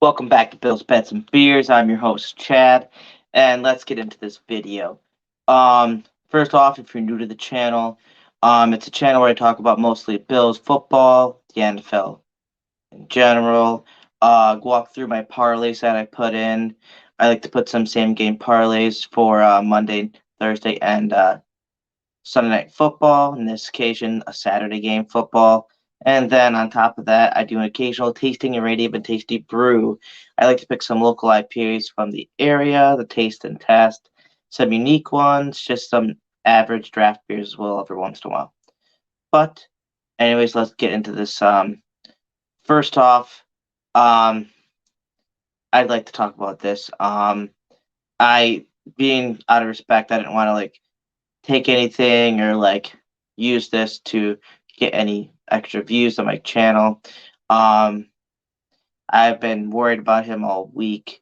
Welcome back to Bill's Bets and Beers. I'm your host Chad, and let's get into this video. First off, if you're new to the channel, it's a channel where I talk about mostly Bills football, the NFL in general. Walk through my parlays that I put in. I like to put some same game parlays for Monday, Thursday, and Sunday night football. In this occasion, a Saturday game football. And then on top of that, I do an occasional tasting and radium and tasty brew. I like to pick some local IPAs from the area, the taste and test, some unique ones, just some average draft beers as well every once in a while. But anyways, let's get into this. First off, um, I'd like to talk about this. I being out of respect, I didn't want to take anything or use this to get any extra views on my channel. Um, I've been worried about him all week.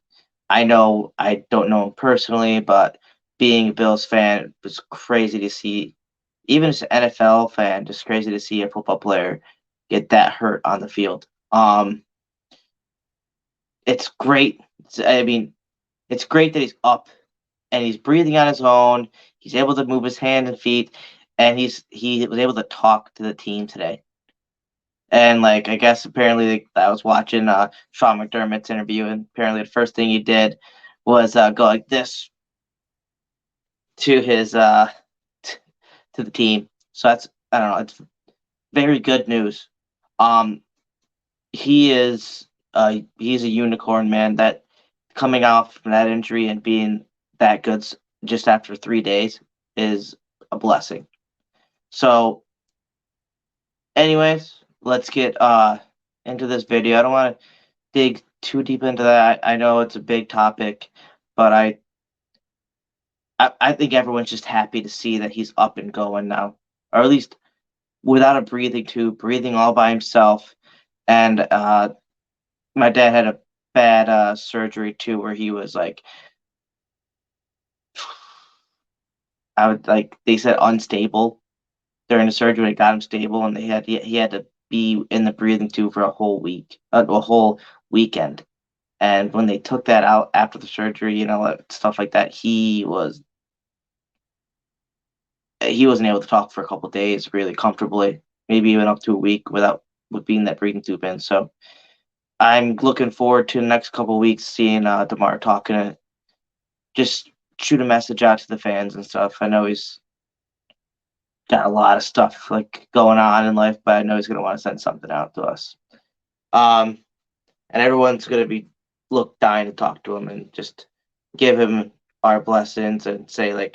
I know I don't know him personally, but being a Bills fan, it was crazy to see, even as an NFL fan, just crazy to see a football player get that hurt on the field. It's great. It's great that he's up and he's breathing on his own. He's able to move his hands and feet, and he was able to talk to the team today. And I guess apparently I was watching Sean McDermott's interview, and apparently the first thing he did was go like this to his to the team. So that's, I don't know, it's very good news. Um, he's a unicorn, man. That coming off from that injury and being that good just after 3 days is a blessing. So, anyways, let's get into this video. I don't want to dig too deep into that. I know it's a big topic, but I think everyone's just happy to see that he's up and going now, or at least without a breathing tube, breathing all by himself. And my dad had a bad surgery too, where he was I would they said unstable during the surgery. It got him stable, and he had to be in the breathing tube for a whole week, a whole weekend. And when they took that out after the surgery, stuff like that, he wasn't able to talk for a couple of days really comfortably, maybe even up to a week with being that breathing tube in. So I'm looking forward to the next couple of weeks seeing Damar talking to just shoot a message out to the fans and stuff. I know he's got a lot of stuff going on in life, but I know he's gonna want to send something out to us. Um, and everyone's gonna be dying to talk to him and just give him our blessings and say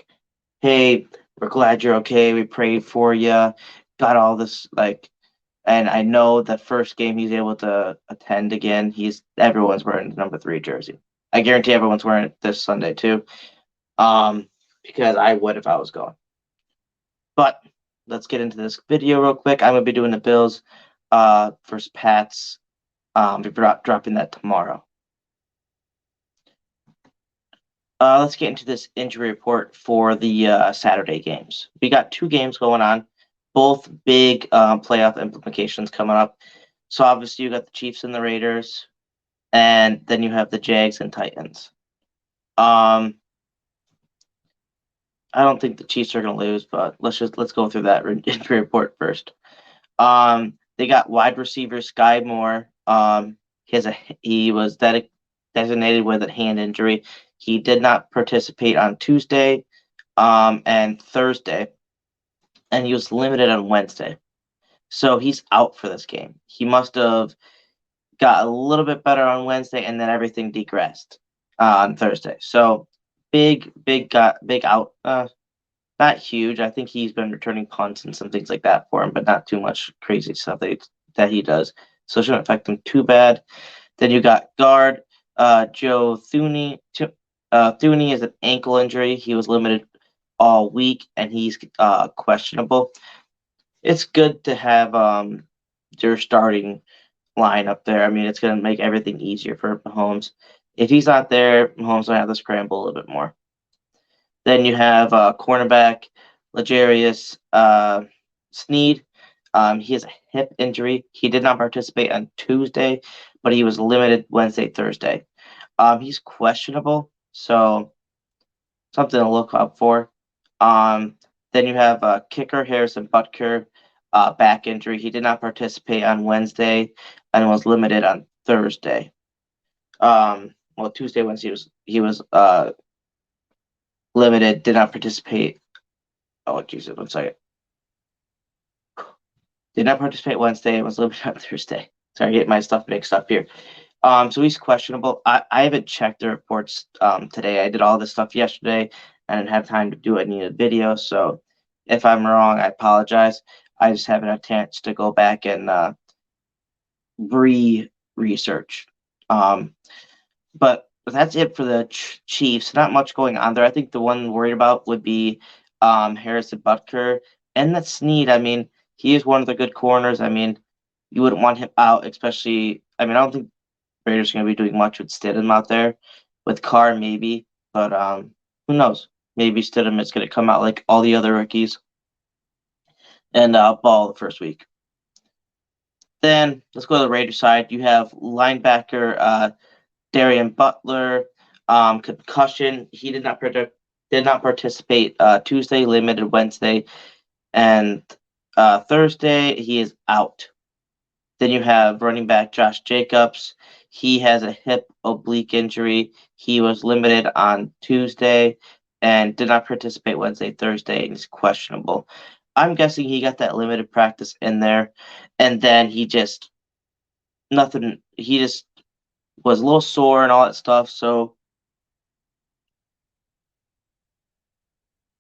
hey, we're glad you're okay. We prayed for you. Got all this and I know the first game he's able to attend again, everyone's wearing the number 3 jersey. I guarantee everyone's wearing it this Sunday too. Because I would if I was going. But let's get into this video real quick. I'm gonna be doing the Bills versus Pats. We're dropping that tomorrow. Let's get into this injury report for the Saturday games. We got 2 games going on, both big playoff implications coming up. So obviously you got the Chiefs and the Raiders, and then you have the Jags and Titans. I don't think the Chiefs are going to lose, but let's go through that injury report first. They got wide receiver Sky Moore. He was designated with a hand injury. He did not participate on Tuesday and Thursday, and he was limited on Wednesday. So he's out for this game. He must have got a little bit better on Wednesday, and then everything degressed on Thursday. So big out. Not huge. I think he's been returning punts and some things like that for him, but not too much crazy stuff that he does. So it shouldn't affect him too bad. Then you got guard Joe Thuney. Thuney is an ankle injury. He was limited all week, and he's questionable. It's good to have your starting line up there. I mean, it's going to make everything easier for Mahomes. If he's not there, Mahomes will have to scramble a little bit more. Then you have cornerback L'Jarius Sneed. He has a hip injury. He did not participate on Tuesday, but he was limited Wednesday, Thursday. He's questionable, so something to look out for. Then you have kicker Harrison Butker, back injury. He did not participate on Wednesday and was limited on Thursday. Well, Tuesday, Wednesday he was limited, did not participate. Oh, Jesus, 1 second. Did not participate Wednesday and was limited on Thursday. Sorry, get my stuff mixed up here. So he's questionable. I haven't checked the reports today. I did all this stuff yesterday. I didn't have time to do it. I needed a video. So if I'm wrong, I apologize. I just haven't had a chance to go back and research. But that's it for the Chiefs. Not much going on there. I think the one worried about would be Harrison Butker and that Snead. I mean, he is one of the good corners. I mean, you wouldn't want him out, especially. I mean, I don't think Raiders are going to be doing much with Stidam out there. With Carr, maybe, but who knows? Maybe Stidam is going to come out like all the other rookies and ball the first week. Then let's go to the Raiders side. You have linebacker Darian Butler, concussion. He did not participate Tuesday, limited Wednesday, and Thursday he is out. Then you have running back Josh Jacobs. He has a hip oblique injury. He was limited on Tuesday and did not participate Wednesday, Thursday, and he's questionable. I'm guessing he got that limited practice in there, and then he just was a little sore and all that stuff. So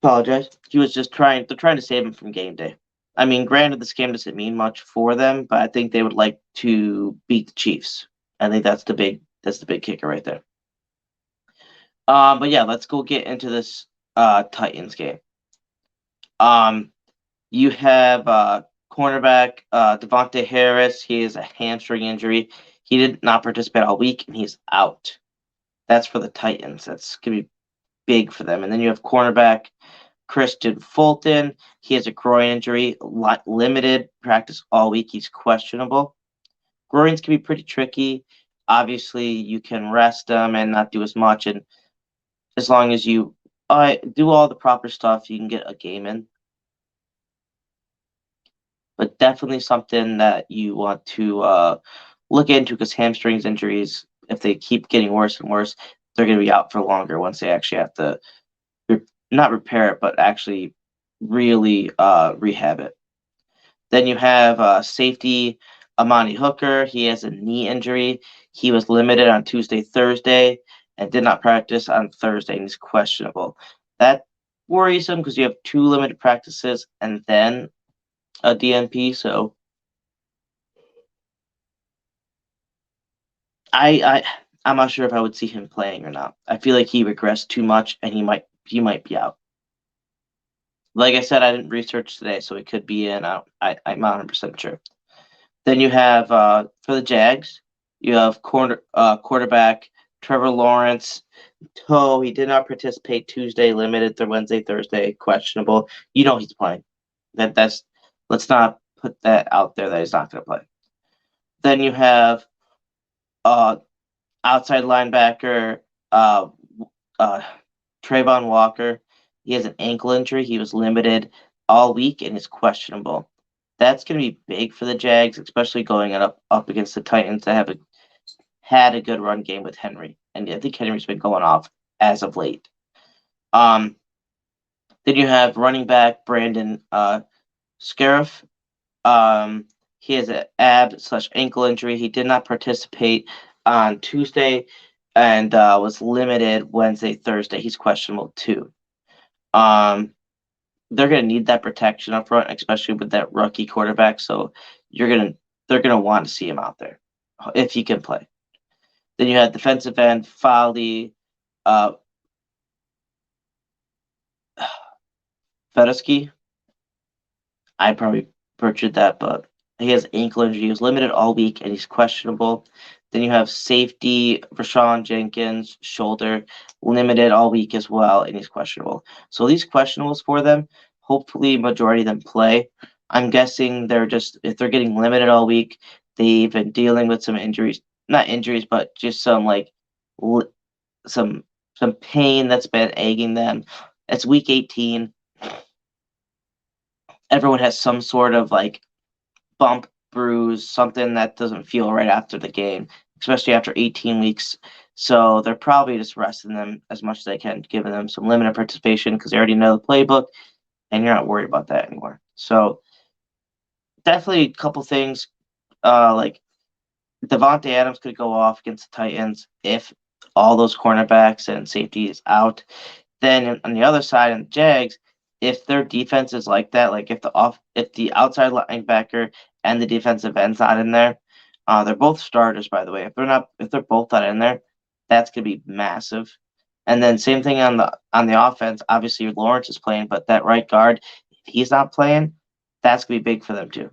apologize. He was just trying to save him from game day. I mean, granted, this game doesn't mean much for them, but I think they would like to beat the Chiefs. I think that's the big kicker right there. But yeah, let's go get into this Titans game. You have cornerback Devontae Harris. He has a hamstring injury. He did not participate all week, and he's out. That's for the Titans. That's gonna be big for them. And then you have cornerback Christian Fulton. He has a groin injury, limited practice all week. He's questionable. Groins can be pretty tricky. Obviously, you can rest them and not do as much, and as long as you do all the proper stuff, you can get a game in. But definitely something that you want to look into, because hamstrings injuries, if they keep getting worse and worse, they're going to be out for longer once they actually have to not repair it, but actually really rehab it. Then you have safety Amani Hooker. He has a knee injury. He was limited on Tuesday, Thursday, and did not practice on Thursday, and he's questionable. That worries him because you have 2 limited practices and then a DNP. So I'm not sure if I would see him playing or not. I feel like he regressed too much, and he might be out. Like I said, I didn't research today, so it could be in. I'm 100% sure. Then you have for the Jags, you have quarterback Trevor Lawrence. Toe, he did not participate Tuesday, limited through Wednesday, Thursday, questionable. You know he's playing. Let's not put that out there that he's not going to play. Then you have outside linebacker Trayvon Walker. He has an ankle injury. He was limited all week and is questionable. That's going to be big for the Jags, especially going up against the Titans that have had a good run game with Henry. And I think Henry's been going off as of late. Then you have running back Brandon Scarif. He has an ab/ankle injury. He did not participate on Tuesday and was limited Wednesday, Thursday. He's questionable too. They're going to need that protection up front, especially with that rookie quarterback. So they're going to want to see him out there if he can play. Then you have defensive end Fali Fedesky. I probably butchered that, but he has ankle injury. He was limited all week, and he's questionable. Then you have safety Rashawn Jenkins, shoulder, limited all week as well, and he's questionable. So these questionables for them, hopefully majority of them play. I'm guessing if they're getting limited all week, they've been dealing with some injuries not injuries, but just some like some pain that's been egging them. It's week 18. Everyone has some sort of like bump, bruise, something that doesn't feel right after the game, especially after 18 weeks. So they're probably just resting them as much as they can, giving them some limited participation because they already know the playbook, and you're not worried about that anymore. So definitely a couple things. Like Devontae Adams could go off against the Titans if all those cornerbacks and safeties out. Then on the other side, in the Jags, if their defense is like that, like if the outside linebacker and the defensive end's not in there, they're both starters, by the way. If they're both not in there, that's gonna be massive. And then same thing on the offense. Obviously, Lawrence is playing, but that right guard, if he's not playing, that's gonna be big for them too,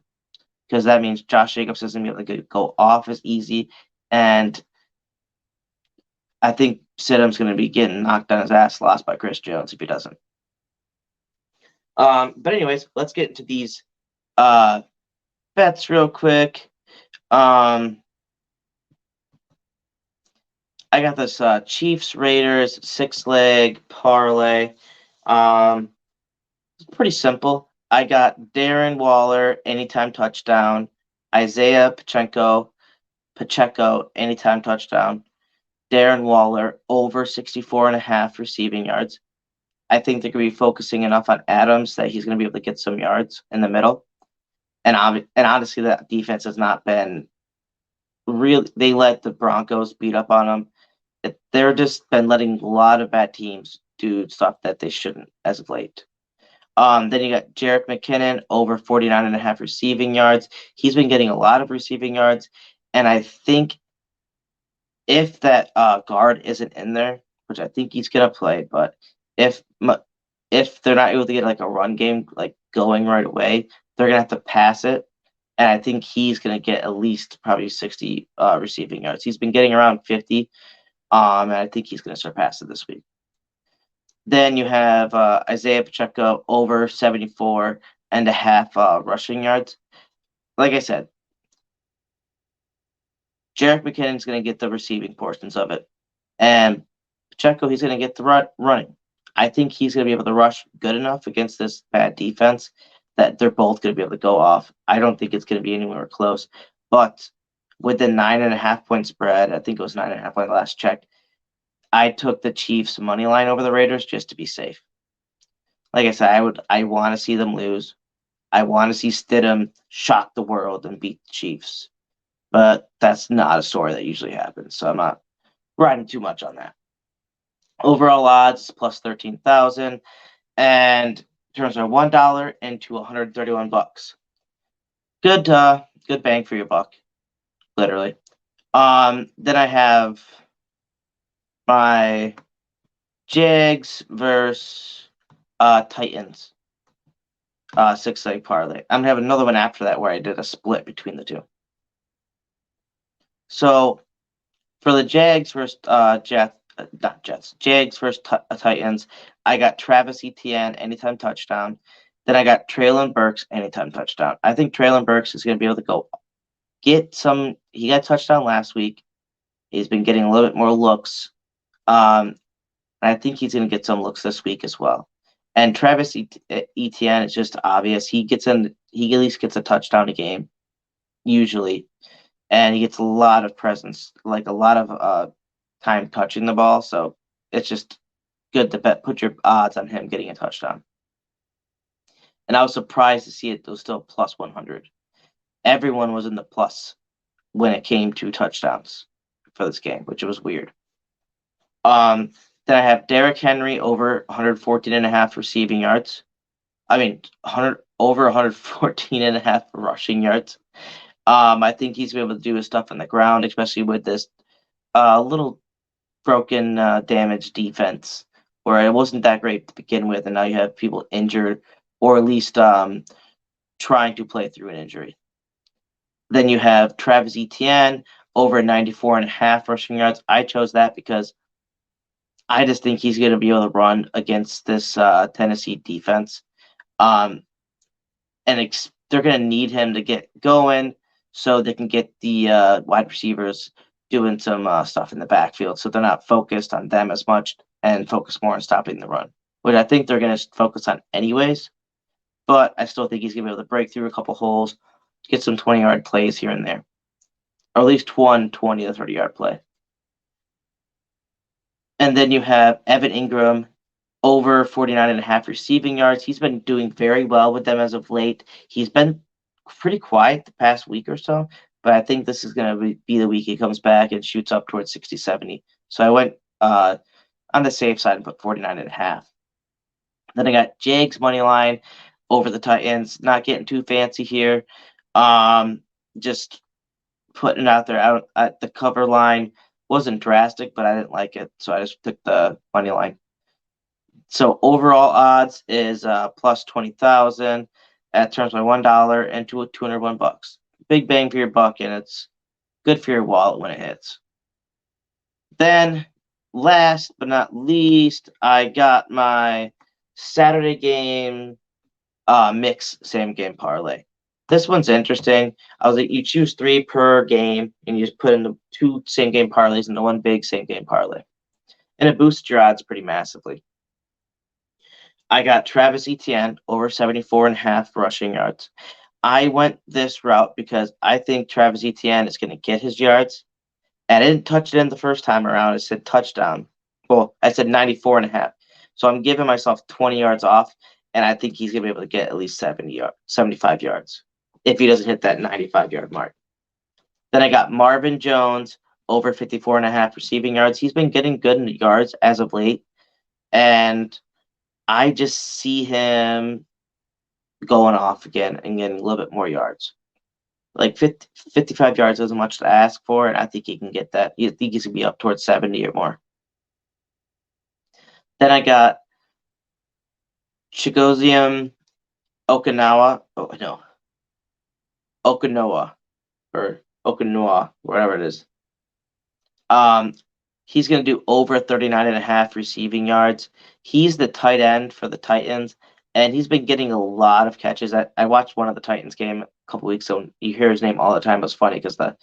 because that means Josh Jacobs isn't gonna be able to go off as easy, and I think Stidham's going to be getting knocked on his ass lost by Chris Jones if he doesn't. But anyways, let's get into these bets real quick. I got this Chiefs Raiders 6-leg parlay. It's pretty simple. I got Darren Waller anytime touchdown, Isaiah Pacheco anytime touchdown, Darren Waller over 64.5 receiving yards. I think they're going to be focusing enough on Adams that he's going to be able to get some yards in the middle. And honestly, that defense has not been really. They let the Broncos beat up on them. They're just been letting a lot of bad teams do stuff that they shouldn't as of late. Then you got Jerick McKinnon over 49.5 receiving yards. He's been getting a lot of receiving yards. And I think if that guard isn't in there, which I think he's going to play, but if they're not able to get like a run game like going right away, they're gonna have to pass it, and I think he's gonna get at least probably 60 receiving yards. He's been getting around 50, and I think he's gonna surpass it this week. Then you have Isaiah Pacheco over 74.5 rushing yards. Like I said, Jerick McKinnon's gonna get the receiving portions of it, and Pacheco, he's gonna get the running. I think he's going to be able to rush good enough against this bad defense that they're both going to be able to go off. I don't think it's going to be anywhere close. But with the 9.5-point spread, I think it was 9.5 point last check, I took the Chiefs money line over the Raiders just to be safe. Like I said, I want to see them lose. I want to see Stidham shock the world and beat the Chiefs. But that's not a story that usually happens, so I'm not riding too much on that. Overall odds plus 13,000, and turns are $1 into 131 bucks. Good bang for your buck, literally. Then I have my Jags versus Titans 6-leg parlay. I'm gonna have another one after that where I did a split between the two. So for the Jags versus Jags versus Titans, I got Travis Etienne anytime touchdown. Then I got Treylon Burks anytime touchdown. I think Treylon Burks is going to be able to go get some. He got a touchdown last week. He's been getting a little bit more looks. And I think he's going to get some looks this week as well. And Travis Etienne is just obvious. He at least gets a touchdown a game, usually. And he gets a lot of presence, like a lot of time touching the ball, so it's just good to put your odds on him getting a touchdown. And I was surprised to see it was still plus 100. Everyone was in the plus when it came to touchdowns for this game, which was weird. Then I have Derrick Henry over 114.5 receiving yards. I mean, over 114.5 rushing yards. I think he's going to be able to do his stuff on the ground, especially with this little broken, damaged defense where it wasn't that great to begin with, and now you have people injured or at least trying to play through an injury. Then you have Travis Etienne over 94.5 rushing yards. I chose that because I just think he's going to be able to run against this Tennessee defense. And they're going to need him to get going so they can get the wide receivers doing some stuff in the backfield, so they're not focused on them as much and focus more on stopping the run, which I think they're going to focus on anyways. But I still think he's going to be able to break through a couple holes, get some 20-yard plays here and there, or at least one 20 to 30-yard play. And then you have Evan Ingram over 49.5 receiving yards. He's been doing very well with them as of late. He's been pretty quiet the past week or so, but I think this is going to be the week he comes back and shoots up towards 60, 70. So I went on the safe side and put 49.5. Then I got Jags money line over the Titans. Not getting too fancy here. Just putting it out there. Out at the cover line wasn't drastic, but I didn't like it, so I just took the money line. So overall odds is plus 20,000 at terms by $1 and to $201. Big bang for your buck, and it's good for your wallet when it hits. Then, last but not least, I got my Saturday game mix same game parlay. This one's interesting. I was like, you choose 3 per game, and you just put in the 2 same game parlays into one big same game parlay, and it boosts your odds pretty massively. I got Travis Etienne over 74.5 rushing yards. I went this route because I think Travis Etienne is going to get his yards. And I didn't touch it in the first time around. I said touchdown. Well, I said 94.5. So I'm giving myself 20 yards off, and I think he's going to be able to get at least 75 yards if he doesn't hit that 95-yard mark. Then I got Marvin Jones over 54.5 receiving yards. He's been getting good in yards as of late, and I just see him going off again and getting a little bit more yards. Like 55 yards isn't much to ask for, and I think he can get that. I think he's going to be up towards 70 or more. Then I got Chigoziem Okinawa, whatever it is. He's going to do over 39.5 receiving yards. He's the tight end for the Titans, and he's been getting a lot of catches. I watched one of the Titans game a couple weeks ago, and you hear his name all the time. It was funny because that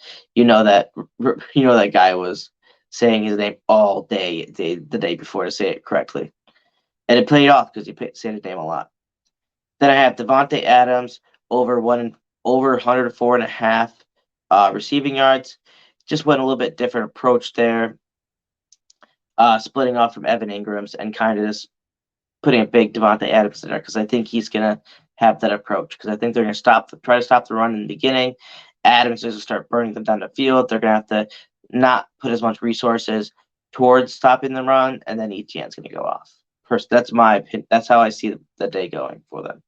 guy was saying his name all day the day before to say it correctly, and it played off because he said his name a lot. Then I have Devontae Adams over 104.5 receiving yards. Just went a little bit different approach there. Splitting off from Evan Ingram's and kind of just putting a big Devontae Adams in there because I think he's going to have that approach because I think they're going to try to stop the run in the beginning. Adams is going to start burning them down the field. They're going to have to not put as much resources towards stopping the run, and then Etienne's going to go off. First, that's my opinion. That's how I see the day going for them.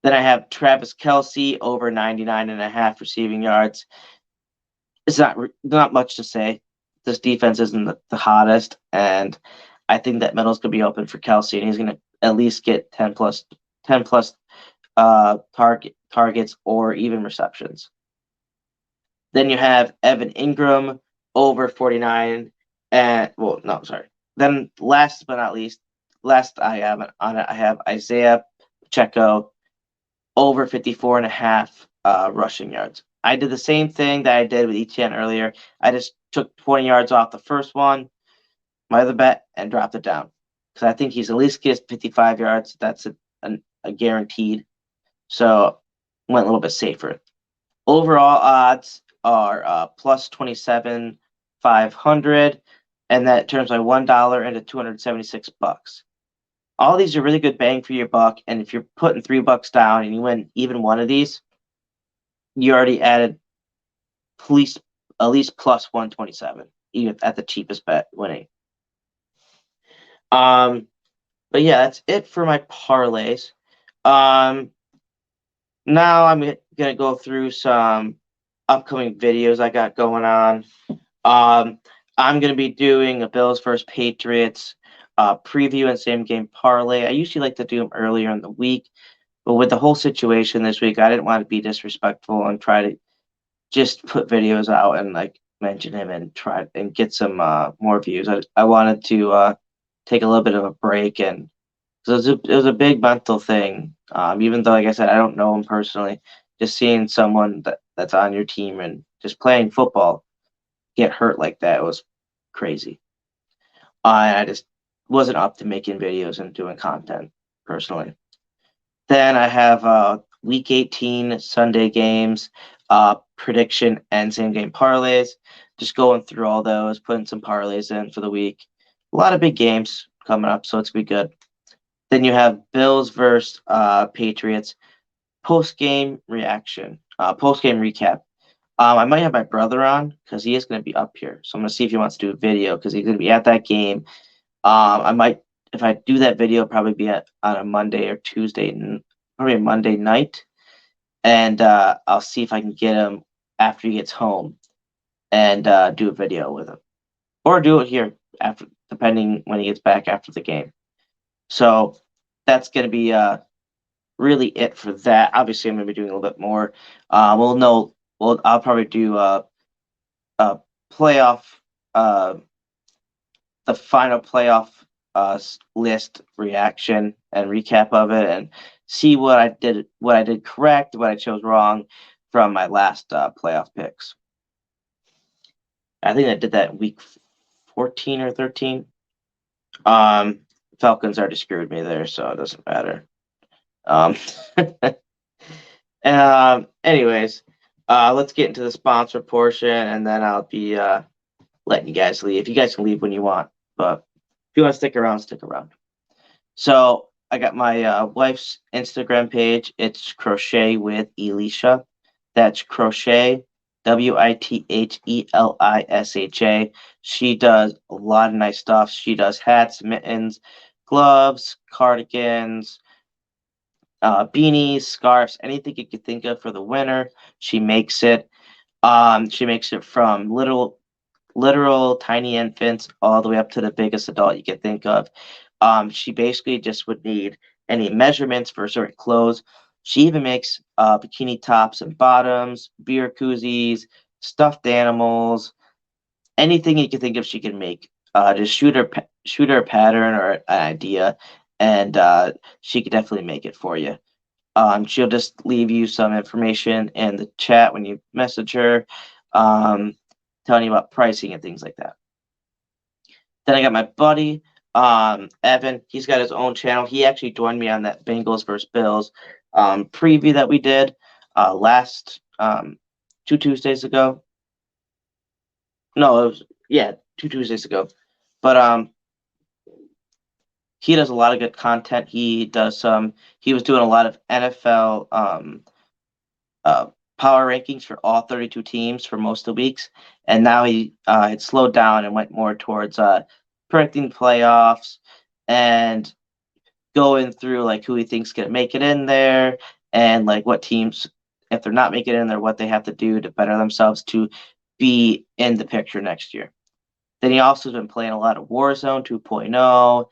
Then I have Travis Kelce over 99.5 receiving yards. It's not much to say. This defense isn't the hottest, and I think that middle's going to be open for Kelce, and he's going to at least get 10 plus targets or even receptions. Then you have Evan Ingram over 49, and Then last but not least, I have Isaiah Pacheco over 54.5 rushing yards. I did the same thing that I did with Etienne earlier. I just took 20 yards off the first one, my other bet, and dropped it down. Because I think he's at least gets 55 yards. That's a guaranteed. So went a little bit safer. Overall odds are plus 27,500, and that turns my $1 into $276. All these are really good bang for your buck, and if you're putting $3 down and you win even one of these, you already added at least plus 127, even at the cheapest bet winning. But yeah, that's it for my parlays. Now I'm gonna go through some upcoming videos I got going on. I'm gonna be doing a Bills versus Patriots preview and same game parlay. I usually like to do them earlier in the week, but with the whole situation this week, I didn't want to be disrespectful and try to just put videos out and like mention him and try and get some more views. I wanted to take a little bit of a break, and it was a big mental thing. Even though, like I said, I don't know him personally, just seeing someone that's on your team and just playing football, get hurt like that was crazy. I just wasn't up to making videos and doing content personally. Then I have Week 18 Sunday games, prediction and same game parlays. Just going through all those, putting some parlays in for the week. A lot of big games coming up, so it's gonna be good. Then you have Bills versus Patriots post game reaction, post game recap. I might have my brother on because he is going to be up here, so I'm going to see if he wants to do a video because he's going to be at that game. I might, if I do that video, probably be on a Monday or Tuesday, probably a Monday night, and I'll see if I can get him after he gets home and do a video with him, or do it here after, depending when he gets back after the game. So that's going to be really it for that. Obviously, I'm going to be doing a little bit more. We'll know. Well, I'll probably do a playoff, the final playoff list reaction and recap of it, and see what I did correct, what I chose wrong from my last playoff picks. I think I did that in week 14 or 13. Falcons already screwed me there, so it doesn't matter. Anyways, let's get into the sponsor portion, and then I'll be letting you guys leave. You guys can leave when you want, but if you want to stick around, stick around. So I got my wife's Instagram page. It's Crochet with Elisha. That's Crochet, WITHELISHA. She does a lot of nice stuff. She does hats, mittens, gloves, cardigans, beanies, scarves, anything you could think of for the winter. She makes it. She makes it from literal tiny infants all the way up to the biggest adult you could think of. She basically just would need any measurements for certain clothes. She even makes bikini tops and bottoms, beer koozies, stuffed animals, anything you can think of. She can make. Just shoot her a pattern or an idea, and she could definitely make it for you. She'll just leave you some information in the chat when you message her, telling you about pricing and things like that. Then I got my buddy, Evan. He's got his own channel. He actually joined me on that Bengals versus Bills preview that we did last 2 Tuesdays ago. No, it was, yeah, 2 Tuesdays ago. But he does a lot of good content. He does he was doing a lot of NFL power rankings for all 32 teams for most of the weeks, and now he had slowed down and went more towards predicting playoffs and going through like who he thinks gonna make it in there and like what teams, if they're not making it in there, what they have to do to better themselves to be in the picture next year. Then he also has been playing a lot of Warzone 2.0.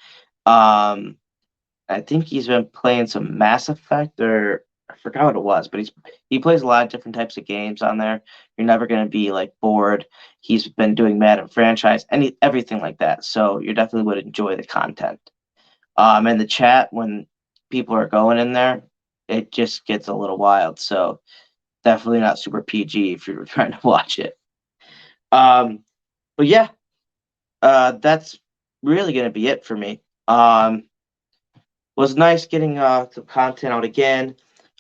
I think he's been playing some Mass Effect, or I forgot what it was, but he plays a lot of different types of games on there. You're never going to be like bored. He's been doing Madden franchise, everything like that. So you definitely would enjoy the content. In the chat, when people are going in there, it just gets a little wild. So definitely not super PG if you're trying to watch it. But yeah, that's really going to be it for me. Was nice getting some content out again.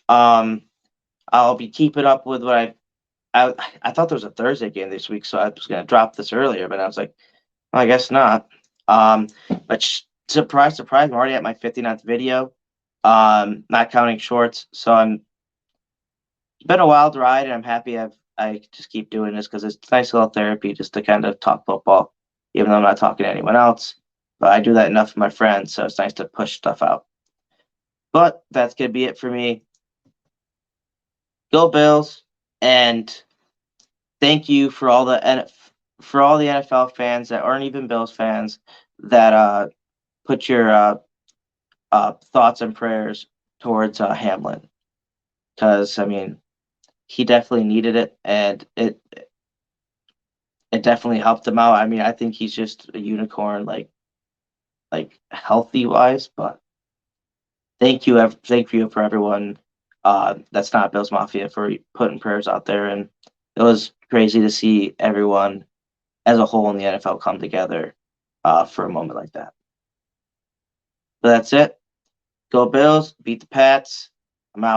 I'll be keeping up with what I thought there was a Thursday game this week, so I was gonna drop this earlier, but I was like, well, I guess not. But surprise, surprise, I'm already at my 59th video. Not counting shorts, so it's been a wild ride, and I'm happy I just keep doing this because it's nice little therapy just to kind of talk football, even though I'm not talking to anyone else. But I do that enough with my friends, so it's nice to push stuff out. But that's gonna be it for me. Go Bills, and thank you for all the NFL fans that aren't even Bills fans that put your thoughts and prayers towards Hamlin, because I mean he definitely needed it, and it definitely helped him out. I mean, I think he's just a unicorn, like healthy wise. But thank you for everyone that's not Bills Mafia for putting prayers out there, and it was crazy to see everyone as a whole in the NFL come together for a moment like that. But that's it. Go Bills, beat the Pats.